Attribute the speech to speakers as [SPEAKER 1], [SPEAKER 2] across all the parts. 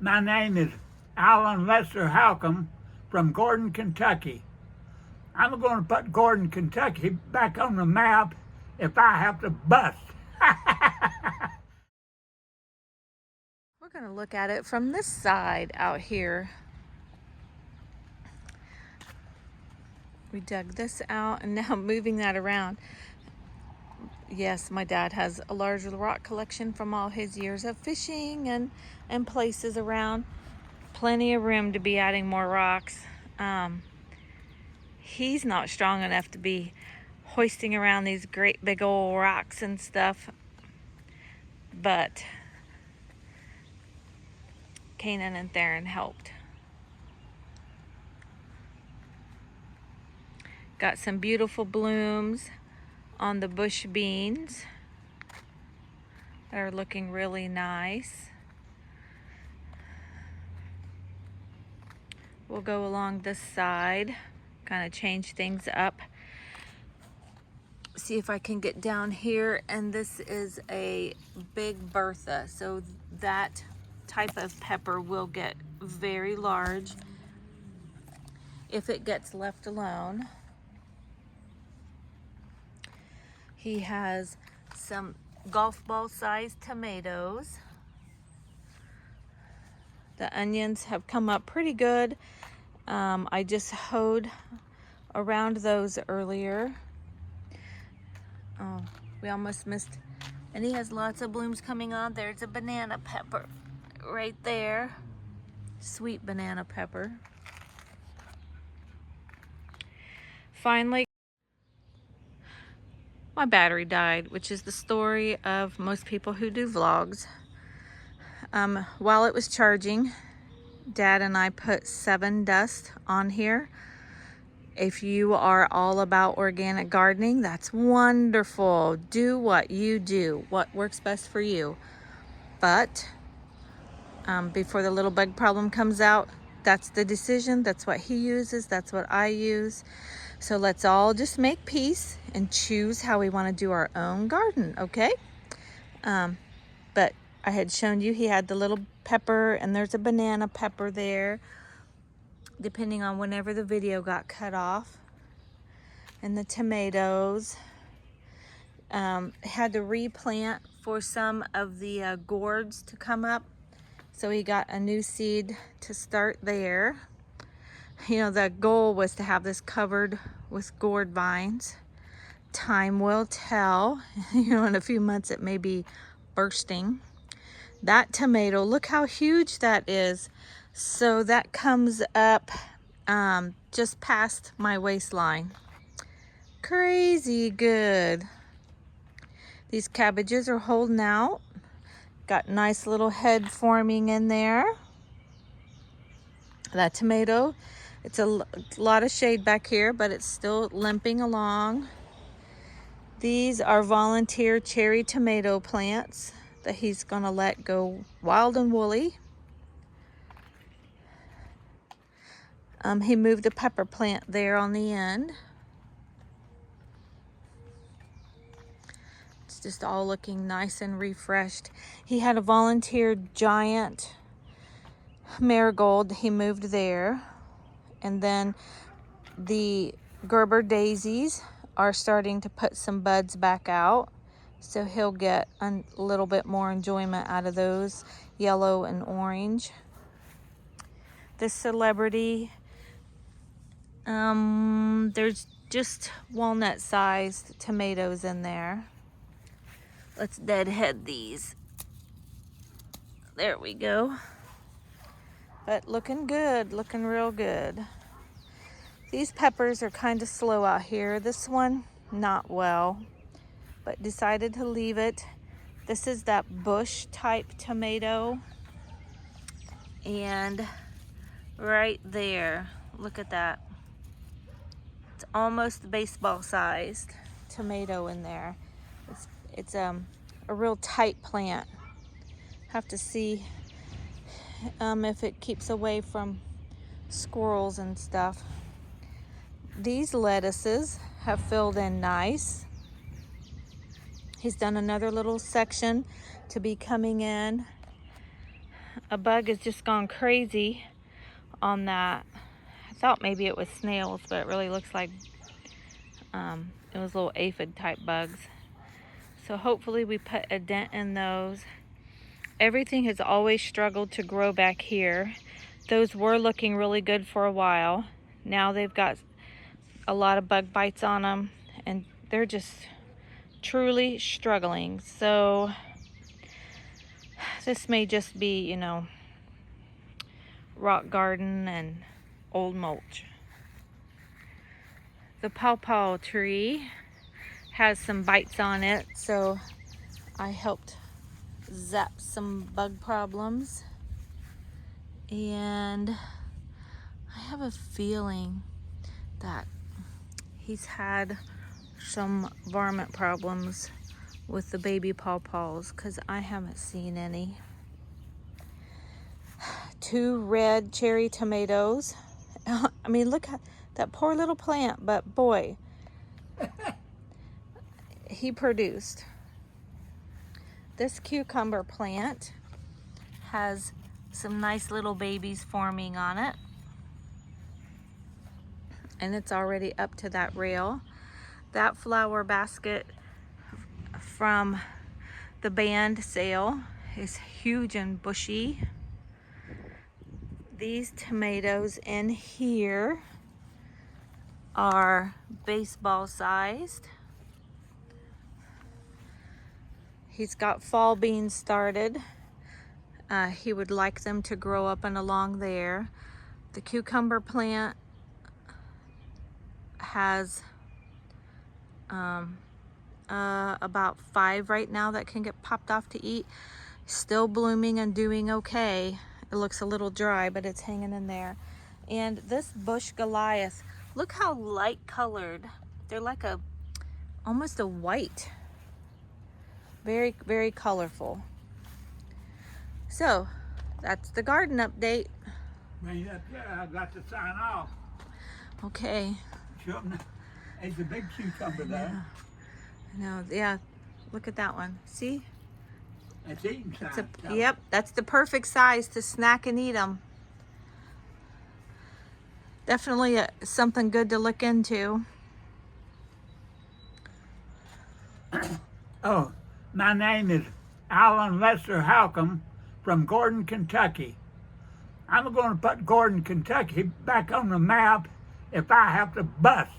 [SPEAKER 1] My name is Alan Lester Halcomb from Gordon, Kentucky. I'm going to put Gordon, Kentucky back on the map if I have to bust.
[SPEAKER 2] We're going to look at it from this side out here. We dug this out and now moving that around. Yes, my dad has a large rock collection from all his years of fishing and places around. Plenty of room to be adding more rocks. He's not strong enough to be hoisting around these great big old rocks and stuff, but Kanan and Theron helped. Got some beautiful blooms on the bush beans that are looking really nice. We'll go along this side, kind of change things up. See if I can get down here, and this is a big Bertha, so that type of pepper will get very large if it gets left alone. He has some golf ball sized tomatoes. The onions have come up pretty good. I just hoed around those earlier. Oh, we almost missed, and he has lots of blooms coming on. There's a banana pepper right there. Sweet banana pepper. Finally, my battery died, which is the story of most people who do vlogs. While it was charging, Dad and I put 7 dust on here. If you are all about organic gardening, that's wonderful. Do what you do, what works best for you. But before the little bug problem comes out, that's the decision. That's what he uses. That's what I use. So let's all just make peace and choose how we want to do our own garden, okay? But I had shown you he had the little pepper, and there's a banana pepper there, depending on whenever the video got cut off. And the tomatoes. Had to replant for some of the gourds to come up. So he got a new seed to start there. You know, the goal was to have this covered with gourd vines. Time will tell. You know, in a few months it may be bursting. That tomato, look how huge that is. So that comes up just past my waistline. Crazy good. These cabbages are holding out. Got nice little head forming in there. That tomato, it's a lot of shade back here, but it's still limping along. These are volunteer cherry tomato plants that he's gonna let go wild and woolly. He moved a pepper plant there on the end. It's just all looking nice and refreshed. He had a volunteer giant marigold he moved there. And then the Gerber daisies are starting to put some buds back out. So he'll get a little bit more enjoyment out of those, yellow and orange. This celebrity, there's just walnut-sized tomatoes in there. Let's deadhead these. There we go. But looking good, looking real good. These peppers are kind of slow out here. This one, not well, but decided to leave it. This is that bush type tomato. And right there, look at that. It's almost baseball sized tomato in there. It's a real tight plant. Have to see if it keeps away from squirrels and stuff. These lettuces have filled in nice. He's done another little section to be coming in. a bug has just gone crazy on that. I thought maybe it was snails, but it really looks like it was little aphid type bugs. So hopefully we put a dent in those. Everything has always struggled to grow back here. Those were looking really good for a while. Now they've got a lot of bug bites on them, and they're just truly struggling. So this may just be, you know, rock garden and old mulch. The pawpaw tree has some bites on it, so I helped zap some bug problems. And I have a feeling that he's had some varmint problems with the baby pawpaws, because I haven't seen any. 2 red cherry tomatoes. I mean, look at that poor little plant, but boy, he produced. This cucumber plant has some nice little babies forming on it, and it's already up to that rail. That flower basket from the band sale is huge and bushy. These tomatoes in here are baseball sized. He's got fall beans started. He would like them to grow up and along there. The cucumber plant has about 5 right now that can get popped off to eat. Still blooming and doing okay. It looks a little dry, but it's hanging in there. And this bush Goliath, look how light colored. They're like almost a white. Very, very colorful. So that's the garden update.
[SPEAKER 1] I've got to sign off.
[SPEAKER 2] Okay.
[SPEAKER 1] It's a big cucumber there.
[SPEAKER 2] I know, yeah. Look at that one. See?
[SPEAKER 1] It's eating size.
[SPEAKER 2] Yep, that's the perfect size to snack and eat them. Definitely something good to look into.
[SPEAKER 1] Oh, my name is Alan Lester Halcomb from Gordon, Kentucky. I'm going to put Gordon, Kentucky back on the map if I have to bust.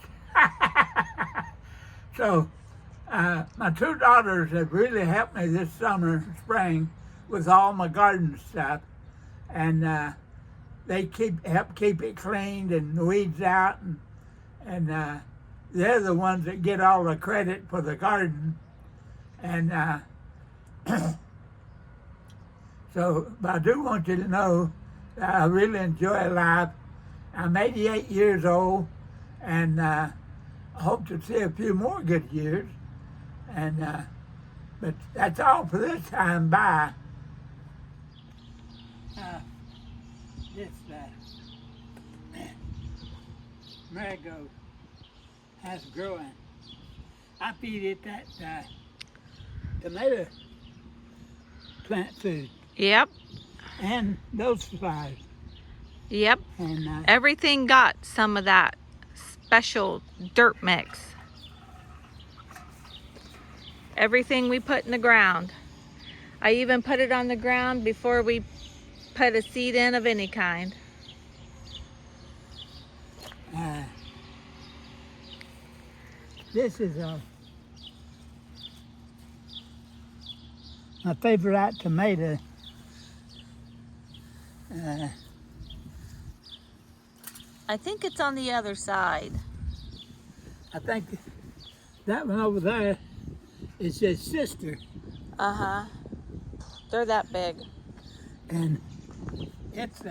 [SPEAKER 1] So, my 2 daughters have really helped me this spring, with all my garden stuff. And they help keep it cleaned and the weeds out. And they're the ones that get all the credit for the garden. And so, but I do want you to know that I really enjoy life. I'm 88 years old, and I hope to see a few more good years. And but that's all for this time. Bye. This marigold has growing. I feed it that tomato plant food.
[SPEAKER 2] Yep.
[SPEAKER 1] And those flies.
[SPEAKER 2] Yep.
[SPEAKER 1] And
[SPEAKER 2] everything got some of that special dirt mix. Everything we put in the ground. I even put it on the ground before we put a seed in of any kind.
[SPEAKER 1] This is my favorite tomato.
[SPEAKER 2] I think it's on the other side.
[SPEAKER 1] I think that one over there is his sister.
[SPEAKER 2] Uh-huh. They're that big.
[SPEAKER 1] And it's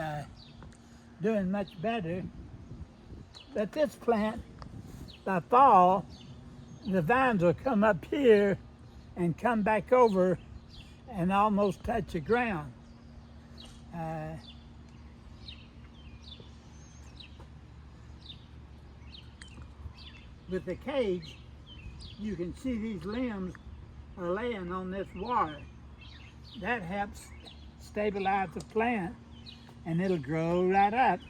[SPEAKER 1] doing much better. But this plant, by fall, the vines will come up here and come back over and almost touch the ground. With the cage, you can see these limbs are laying on this water. That helps stabilize the plant, and it'll grow right up.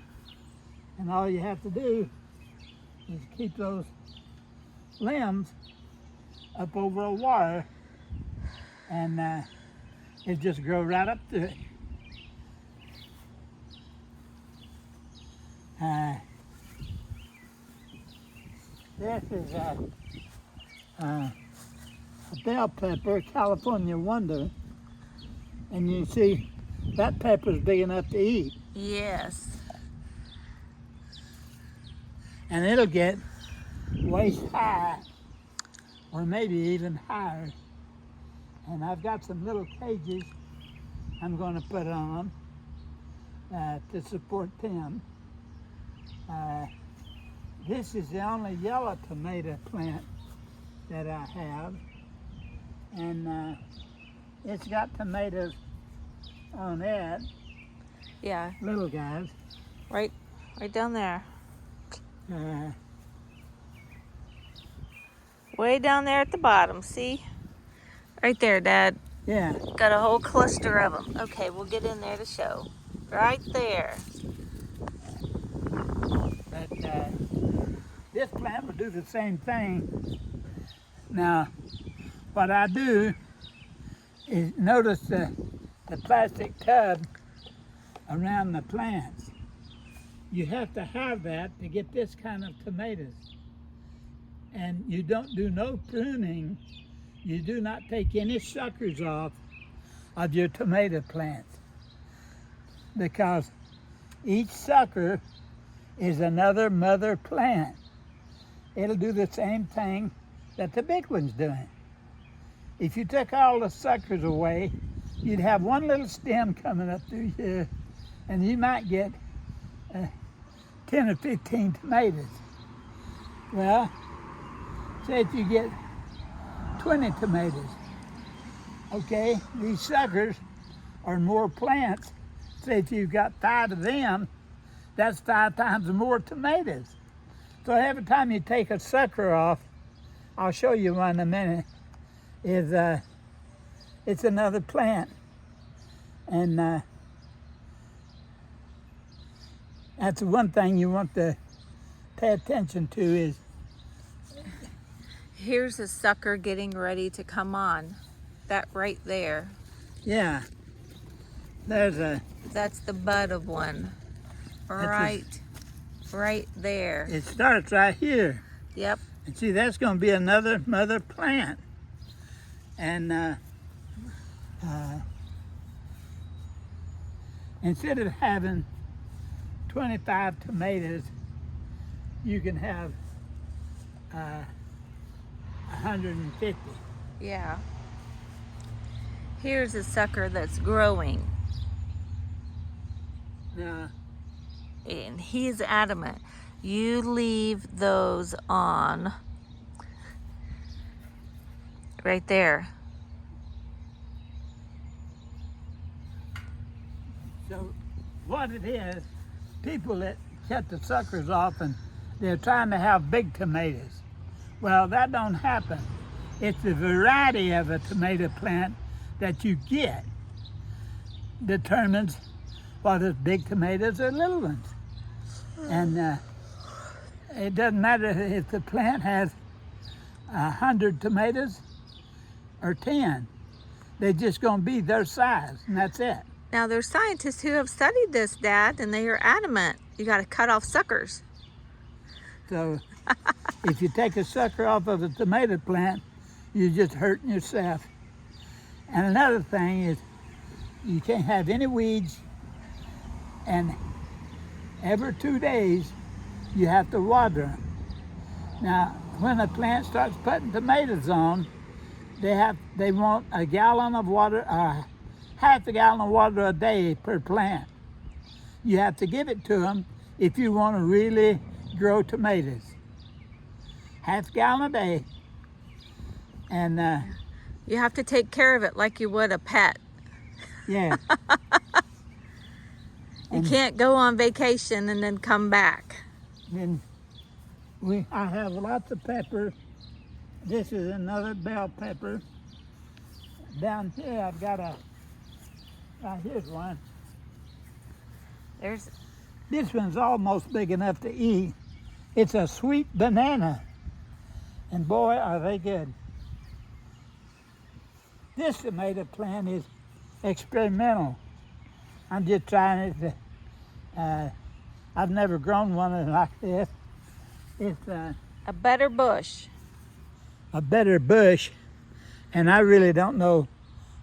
[SPEAKER 1] And all you have to do is keep those limbs up over a wire, and it just grow right up to it. This is a bell pepper, California Wonder, and you see that pepper's big enough to eat.
[SPEAKER 2] Yes.
[SPEAKER 1] And it'll get waist high, or maybe even higher. And I've got some little cages I'm going to put on to support them. This is the only yellow tomato plant that I have, and it's got tomatoes on it.
[SPEAKER 2] Yeah.
[SPEAKER 1] Little guys.
[SPEAKER 2] Right down there. Way down there at the bottom, see? Right there, Dad.
[SPEAKER 1] Yeah.
[SPEAKER 2] Got a whole cluster of them. Okay, we'll get in there to show. Right there.
[SPEAKER 1] But this plant will do the same thing. Now, what I do is notice the plastic tub around the plants. You have to have that to get this kind of tomatoes. And you don't do no pruning. You do not take any suckers off of your tomato plants, because each sucker is another mother plant. It'll do the same thing that the big one's doing. If you took all the suckers away, you'd have one little stem coming up through here, and you might get 10 or 15 tomatoes. Well, say if you get 20 tomatoes, okay, these suckers are more plants. Say if you've got 5 of them, that's 5 times more tomatoes. So every time you take a sucker off, I'll show you one in a minute, it's another plant. And that's one thing you want to pay attention to is,
[SPEAKER 2] Here's a sucker getting ready to come on. That right there.
[SPEAKER 1] yeah,
[SPEAKER 2] That's the bud of one. Right there.
[SPEAKER 1] it starts right here.
[SPEAKER 2] Yep.
[SPEAKER 1] And see, that's going to be another mother plant. And instead of having 25 tomatoes, you can have 150.
[SPEAKER 2] Yeah. Here's a sucker that's growing.
[SPEAKER 1] Now,
[SPEAKER 2] And he's adamant. You leave those on right there.
[SPEAKER 1] so what it is, people that cut the suckers off and they're trying to have big tomatoes. Well, that don't happen. It's the variety of a tomato plant that you get determines whether it's big tomatoes or little ones. And it doesn't matter if the plant has 100 tomatoes or 10. They're just going to be their size, and that's it.
[SPEAKER 2] Now there's scientists who have studied this, Dad, and they are adamant. You got to cut off suckers.
[SPEAKER 1] So if you take a sucker off of a tomato plant, you're just hurting yourself. And another thing is you can't have any weeds, and every 2 days you have to water them. Now, when a plant starts putting tomatoes on, they want a gallon of water, half a gallon of water a day per plant. You have to give it to them if you want to really grow tomatoes. Half a gallon a day. And
[SPEAKER 2] You have to take care of it like you would a pet.
[SPEAKER 1] yeah.
[SPEAKER 2] You can't go on vacation and then come back.
[SPEAKER 1] Then I have lots of pepper. This is another bell pepper. Down here I've got Here's one.
[SPEAKER 2] There's,
[SPEAKER 1] This one's almost big enough to eat. It's a sweet banana. And boy, are they good. This tomato plant is experimental. I'm just trying it to, I've never grown one like this. It's
[SPEAKER 2] a better bush.
[SPEAKER 1] a better bush, and I really don't know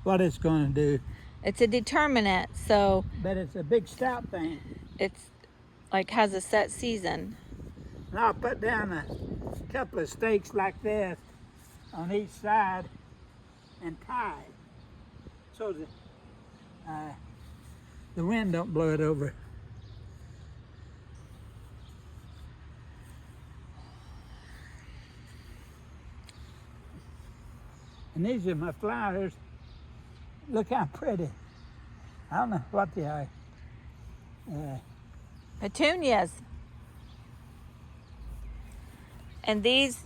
[SPEAKER 1] what it's going to do.
[SPEAKER 2] It's a determinant, so
[SPEAKER 1] But it's a big stout thing.
[SPEAKER 2] it's like has a set season.
[SPEAKER 1] And I'll put down a couple of stakes like this on each side and tie it so that the wind don't blow it over. And these are my flowers. Look how pretty. I don't know what they are.
[SPEAKER 2] Petunias. And these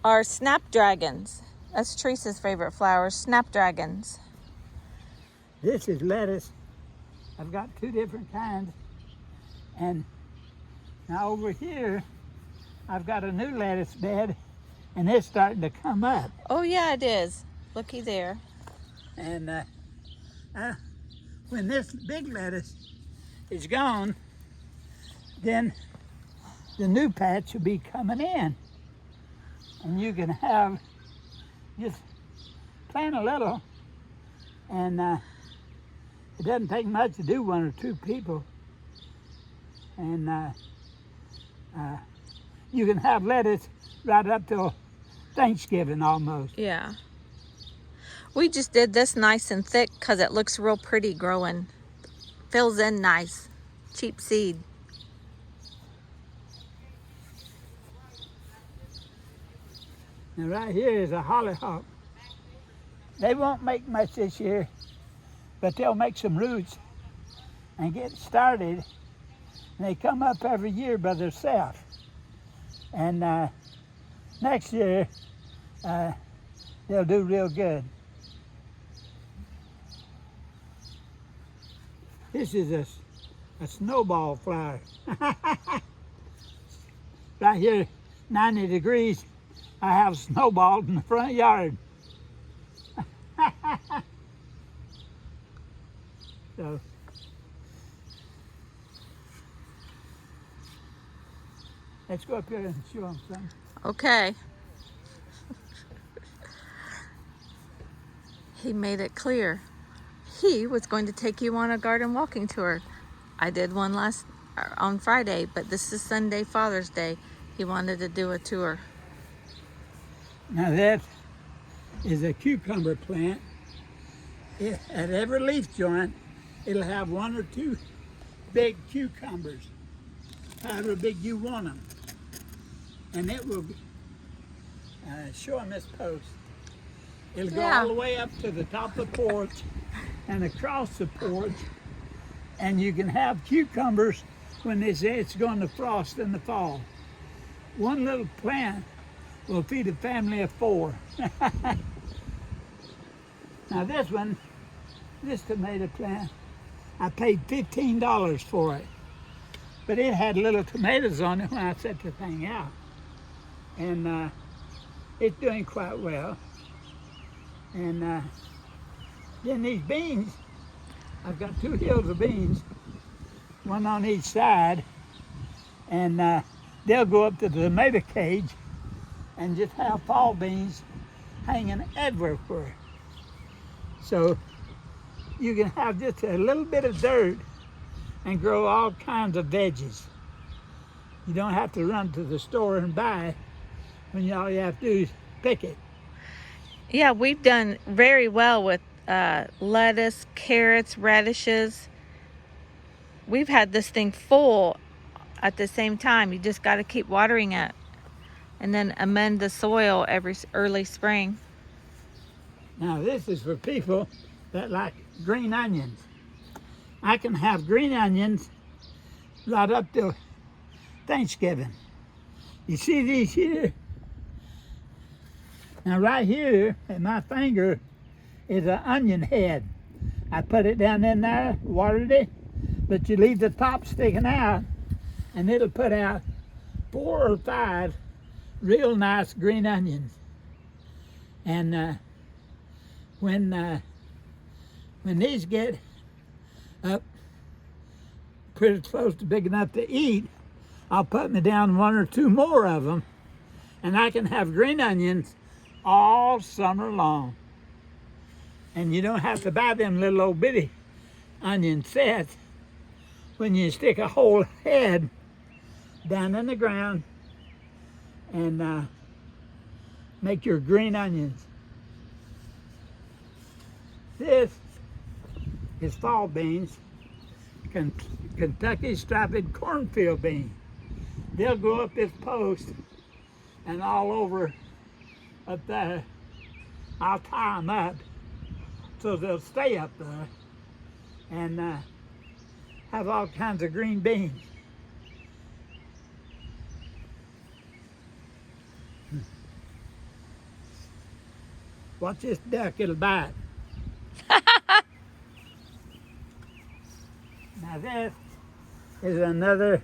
[SPEAKER 2] are snapdragons. That's Teresa's favorite flowers, snapdragons.
[SPEAKER 1] This is lettuce. I've got two different kinds. And now over here, I've got a new lettuce bed, and it's starting to come up.
[SPEAKER 2] Oh yeah, it is. Looky there.
[SPEAKER 1] And when this big lettuce is gone, then the new patch will be coming in. And you can have, just plant a little, and it doesn't take much to do, one or two people. And you can have lettuce right up till Thanksgiving almost.
[SPEAKER 2] Yeah. We just did this nice and thick because it looks real pretty growing. Fills in nice. Cheap seed.
[SPEAKER 1] Now right here is a hollyhock. They won't make much this year, but they'll make some roots and get started. And they come up every year by themselves. And next year, they'll do real good. This is a snowball flower. Right here, 90 degrees, I have snowballs in the front yard. So, let's go up here and show them some.
[SPEAKER 2] Okay. He made it clear. He was going to take you on a garden walking tour. I did one on Friday, but this is Sunday, Father's Day. He wanted to do a tour.
[SPEAKER 1] Now that is a cucumber plant. At every leaf joint, it'll have one or two big cucumbers, however big you want them. And it will show them this post. It'll go all the way up to the top of the porch and across the porch, and you can have cucumbers when they say it's going to frost in the fall. One little plant will feed a family of 4. Now this tomato plant, I paid $15 for it, but it had little tomatoes on it when I set the thing out, and it's doing quite well. And then these beans, I've got 2 hills of beans, one on each side, and they'll go up to the tomato cage and just have fall beans hanging everywhere. So you can have just a little bit of dirt and grow all kinds of veggies. You don't have to run to the store and buy it when all you have to do is pick it.
[SPEAKER 2] Yeah, we've done very well with lettuce, carrots, radishes. We've had this thing full at the same time. You just got to keep watering it and then amend the soil every early spring.
[SPEAKER 1] Now this is for people that like green onions. I can have green onions right up till Thanksgiving. You see these here? Now right here at my finger is an onion head. I put it down in there, watered it, but you leave the top sticking out, and it'll put out 4 or 5 real nice green onions. And when these get up pretty close to big enough to eat, I'll put me down 1 or 2 more of them, and I can have green onions all summer long. And you don't have to buy them little old bitty onion sets. When you stick a whole head down in the ground and make your green onions. This is fall beans, Kentucky striped cornfield bean. They'll go up this post and all over up there. I'll tie them up so they'll stay up there and have all kinds of green beans. Watch this duck, it'll bite. Now this is another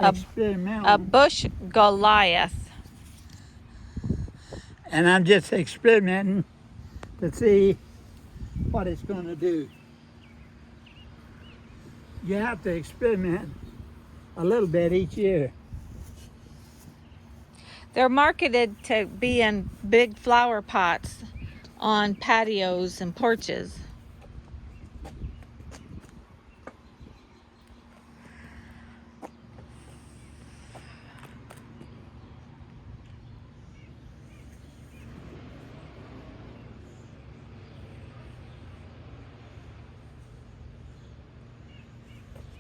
[SPEAKER 1] experimental.
[SPEAKER 2] A bush Goliath.
[SPEAKER 1] And I'm just experimenting to see what it's going to do. You have to experiment a little bit each year.
[SPEAKER 2] They're marketed to be in big flower pots on patios and porches.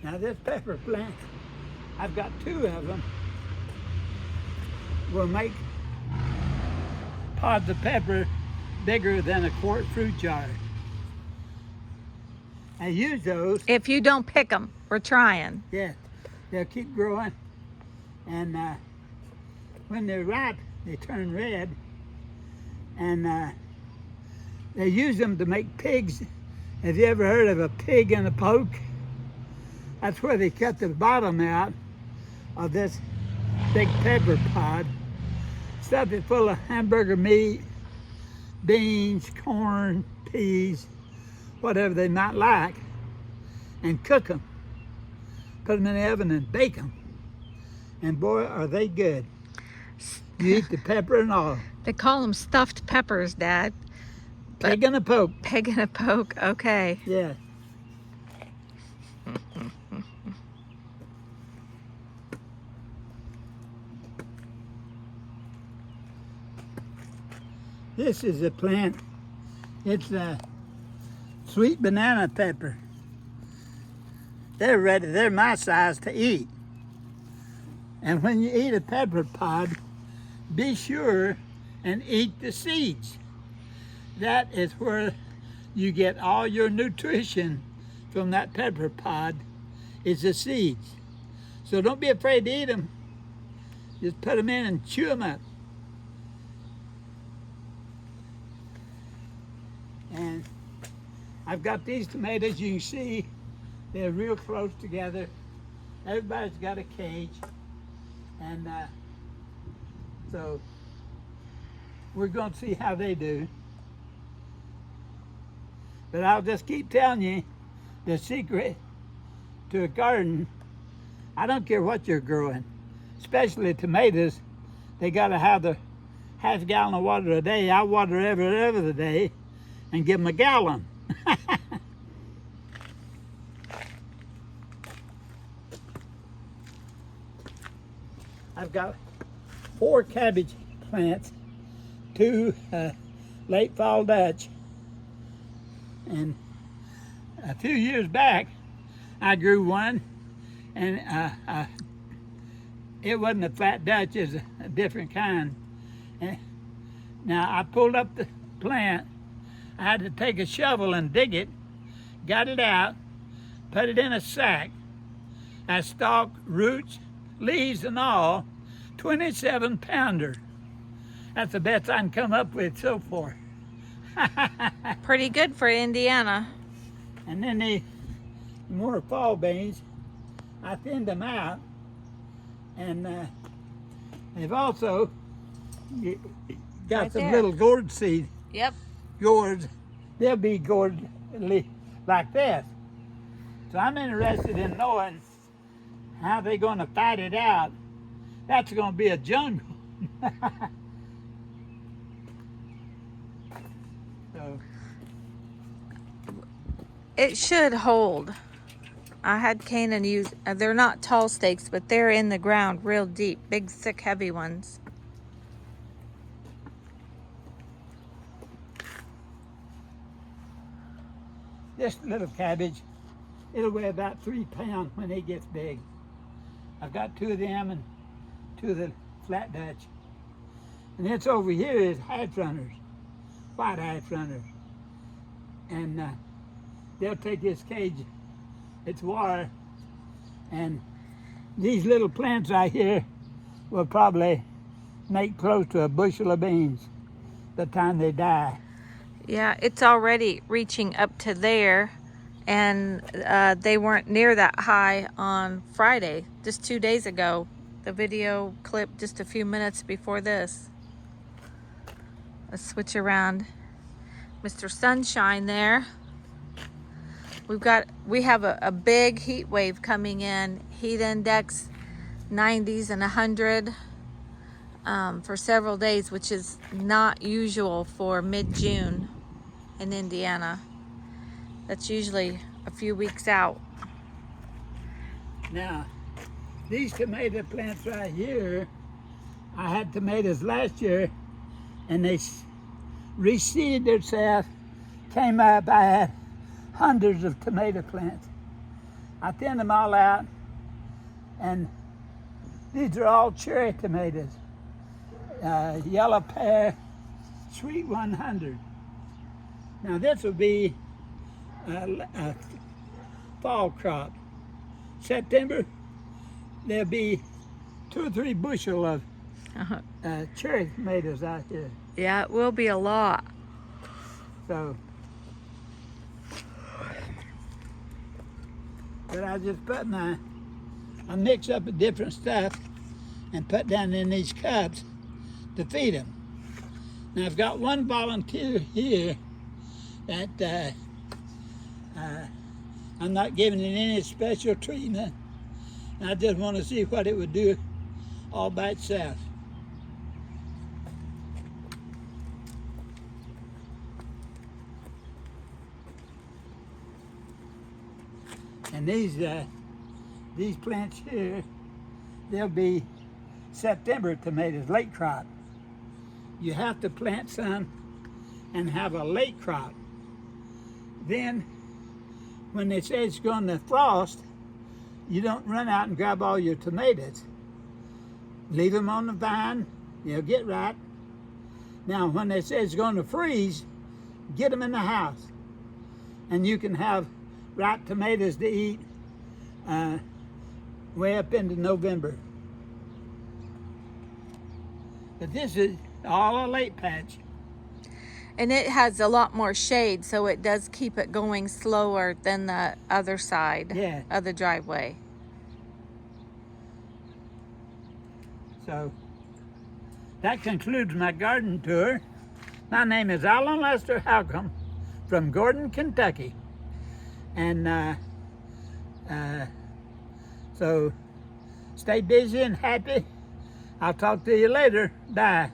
[SPEAKER 1] Now this pepper plant, I've got 2 of them, will make pods of pepper bigger than a quart fruit jar. I use those.
[SPEAKER 2] If you don't pick them, we're trying.
[SPEAKER 1] Yeah, they'll keep growing, and when they're ripe, they turn red, and they use them to make pigs. Have you ever heard of a pig in a poke? That's where they cut the bottom out of this big pepper pod, stuff it full of hamburger meat, beans, corn, peas, whatever they might like, and cook them. Put them in the oven and bake them. And boy, are they good. You eat the pepper and all.
[SPEAKER 2] They call them stuffed peppers, Dad.
[SPEAKER 1] Pig in a poke.
[SPEAKER 2] Pig in a poke, okay.
[SPEAKER 1] Yeah. This is a plant. It's a sweet banana pepper. They're ready. They're my size to eat. And when you eat a pepper pod, be sure and eat the seeds. That is where you get all your nutrition from that pepper pod, is the seeds. So don't be afraid to eat them. Just put them in and chew them up. And I've got these tomatoes, you can see they're real close together. Everybody's got a cage. And so we're going to see how they do. But I'll just keep telling you the secret to a garden. I don't care what you're growing, especially tomatoes. They got to have the half gallon of water a day. I water every other day and give them a gallon. I've got 4 cabbage plants, 2 late fall Dutch, and a few years back I grew one, and it wasn't a fat Dutch, it was a different kind. And now I pulled up the plant. I had to take a shovel and dig it, got it out, put it in a sack. I stalk, roots, leaves and all, 27-pounder. That's the best I can come up with so far.
[SPEAKER 2] Pretty good for Indiana.
[SPEAKER 1] And then the more fall beans, I thinned them out. And they've also got
[SPEAKER 2] Right
[SPEAKER 1] some
[SPEAKER 2] there.
[SPEAKER 1] little gourd seed.
[SPEAKER 2] Yep.
[SPEAKER 1] Gourds. They'll be gourd like this. So I'm interested in knowing how they're going to fight it out. That's going to be a jungle. So.
[SPEAKER 2] It should hold. I had Kanan use, they're not tall stakes, but they're in the ground real deep, big, thick, heavy ones.
[SPEAKER 1] This little cabbage, it'll weigh about 3 pounds when it gets big. I've got 2 of them and 2 of the flat Dutch. And this over here is hatch runners, white hatch runners. And they'll take this cage, it's wire, and these little plants right here will probably make close to a bushel of beans the time they die.
[SPEAKER 2] Yeah, it's already reaching up to there, and they weren't near that high on Friday, just 2 days ago. The video clip just a few minutes before this. Let's switch around. Mr. Sunshine there. We have a big heat wave coming in. Heat index 90s and 100 for several days, which is not usual for mid-June in Indiana. That's usually a few weeks out.
[SPEAKER 1] Now, these tomato plants right here, I had tomatoes last year and they reseeded themselves, came up. I had hundreds of tomato plants. I thinned them all out, and these are all cherry tomatoes. Yellow pear, sweet 100. Now this will be a fall crop. September, there'll be 2 or 3 bushel of cherry tomatoes out here.
[SPEAKER 2] Yeah, it will be a lot.
[SPEAKER 1] So, but I just put I mix up a different stuff and put down in these cups to feed them. Now I've got one volunteer here that I'm not giving it any special treatment. I just want to see what it would do all by itself. And these plants here, they'll be September tomatoes, late crop. You have to plant some and have a late crop. Then, when they say it's going to frost, you don't run out and grab all your tomatoes. Leave them on the vine, they'll get ripe. Now, when they say it's going to freeze, get them in the house. And you can have ripe tomatoes to eat way up into November. But this is all a late patch.
[SPEAKER 2] And it has a lot more shade, so it does keep it going slower than the other side of the driveway.
[SPEAKER 1] So that concludes my garden tour. My name is Alan Lester Halcomb from Gordon, Kentucky. And so stay busy and happy. I'll talk to you later. Bye.